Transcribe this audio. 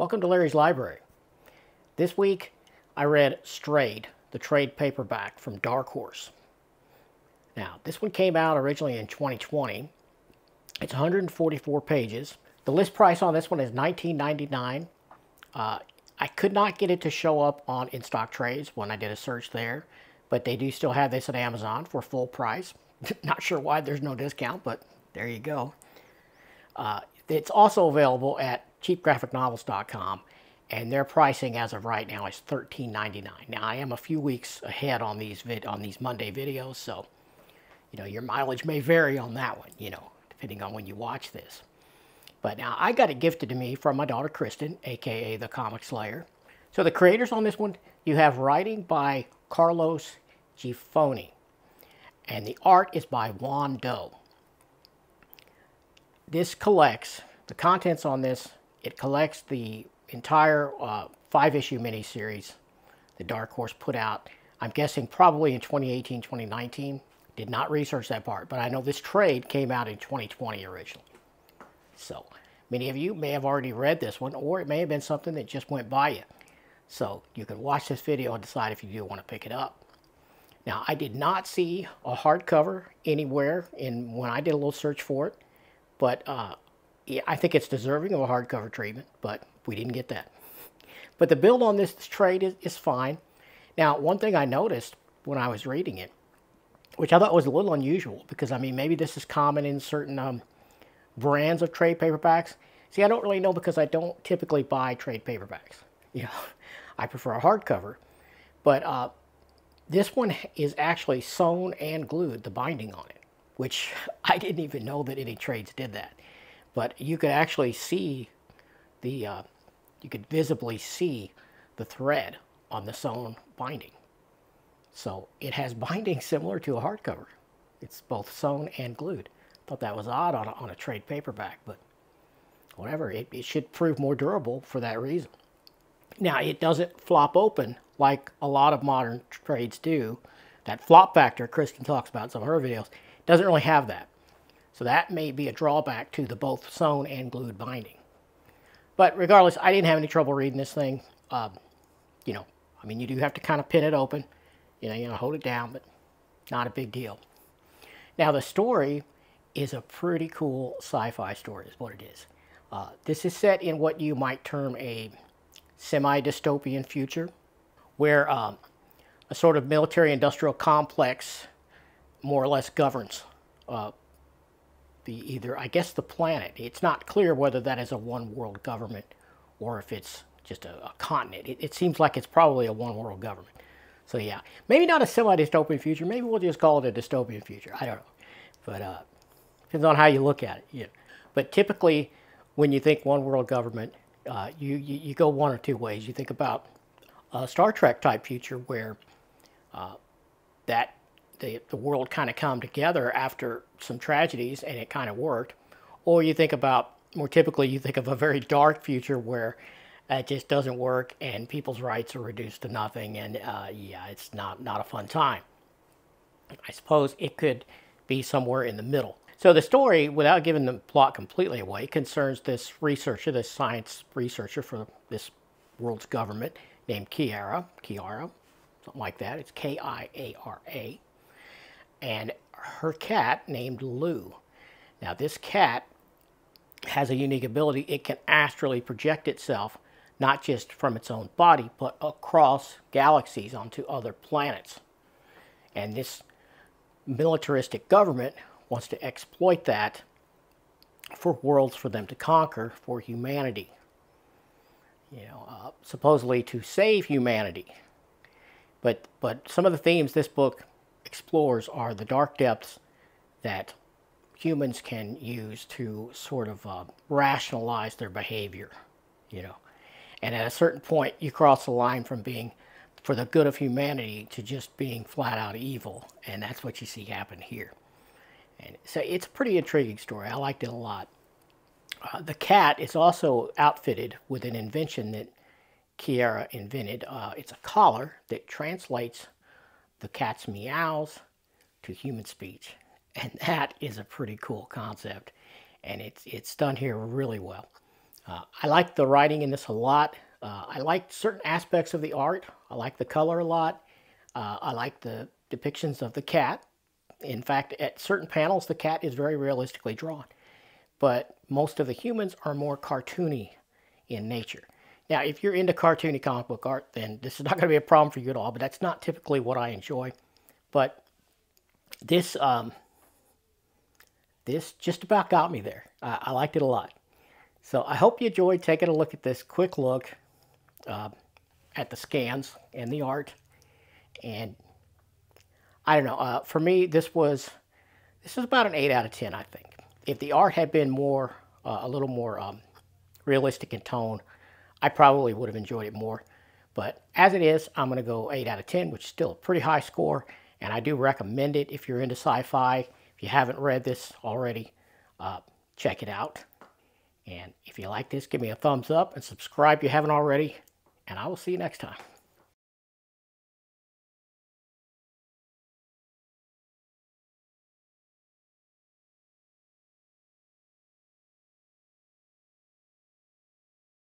Welcome to Larry's Library. This week I read Strayed, the trade paperback from Dark Horse. Now, this one came out originally in 2020. It's 144 pages. The list price on this one is $19.99. I could not get it to show up on in-stock trades when I did a search there, but they do still have this at Amazon for full price. Not sure why there's no discount, but there you go. It's also available at cheapgraphicnovels.com, and their pricing as of right now is $13.99. Now, I am a few weeks ahead on these Monday videos, so your mileage may vary on that one, depending on when you watch this. But now I got it gifted to me from my daughter Kristen, aka the Comic Slayer. So the creators on this one, you have writing by Carlos Giffoni, and the art is by Juan Doe. This collects the contents on this. It collects the entire 5-issue miniseries that Dark Horse put out. I'm guessing probably in 2018, 2019. Did not research that part, but I know this trade came out in 2020 originally. So many of you may have already read this one, or it may have been something that just went by you. So you can watch this video and decide if you do want to pick it up. Now, I did not see a hardcover anywhere when I did a little search for it, but yeah, I think it's deserving of a hardcover treatment, but we didn't get that. But the build on this trade is fine. Now, one thing I noticed when I was reading it, which I thought was a little unusual, because, I mean, maybe this is common in certain brands of trade paperbacks. See, I don't really know because I don't typically buy trade paperbacks. I prefer a hardcover. But this one is actually sewn and glued, the binding on it, which I didn't even know that any trades did that. But you could actually see you could visibly see the thread on the sewn binding. So it has binding similar to a hardcover. It's both sewn and glued. Thought that was odd on a trade paperback, but whatever. It should prove more durable for that reason. Now, it doesn't flop open like a lot of modern trades do. That flop factor Kristen talks about in some of her videos doesn't really have that. So that may be a drawback to the both sewn and glued binding. But regardless, I didn't have any trouble reading this thing. I mean, you do have to kind of pin it open, hold it down, but not a big deal. Now, the story is a pretty cool sci-fi story, is what it is. This is set in what you might term a semi-dystopian future, where a sort of military-industrial complex more or less governs I guess the planet. It's not clear whether that is a one-world government or if it's just a continent. It seems like it's probably a one-world government. So yeah, maybe not a semi-dystopian future. Maybe we'll just call it a dystopian future. I don't know. But depends on how you look at it. Yeah. But typically, when you think one-world government, you go one or two ways. You think about a Star Trek type future where the world kind of come together after some tragedies and it kind of worked. Or you think about, more typically, you think of a very dark future where it just doesn't work and people's rights are reduced to nothing, and yeah, it's not a fun time. I suppose it could be somewhere in the middle. So the story, without giving the plot completely away, concerns this researcher, this science researcher for this world's government named Kiara, something like that. It's Kiara. And her cat named Lou. Now, this cat has a unique ability. It can astrally project itself, not just from its own body, but across galaxies onto other planets. And this militaristic government wants to exploit that for worlds for them to conquer for humanity. Supposedly to save humanity. But some of the themes this book explores are the dark depths that humans can use to sort of rationalize their behavior, And at a certain point, you cross the line from being for the good of humanity to just being flat out evil. And that's what you see happen here. And so it's a pretty intriguing story. I liked it a lot. The cat is also outfitted with an invention that Kiara invented. It's a collar that translates the cat's meows to human speech. And that is a pretty cool concept. And it's done here really well. I like the writing in this a lot. I like certain aspects of the art. I like the color a lot. I like the depictions of the cat. In fact, at certain panels, the cat is very realistically drawn. But most of the humans are more cartoony in nature. Now, if you're into cartoony comic book art, then this is not going to be a problem for you at all, but that's not typically what I enjoy. But this, this just about got me there. I liked it a lot. So I hope you enjoyed taking a look at this quick look at the scans and the art. And I don't know, for me, this is about an 8 out of 10, I think. If the art had been more, a little more realistic in tone, I probably would have enjoyed it more. But as it is, I'm going to go 8 out of 10, which is still a pretty high score. And I do recommend it if you're into sci-fi. If you haven't read this already, check it out. And if you like this, give me a thumbs up and subscribe if you haven't already. And I will see you next time.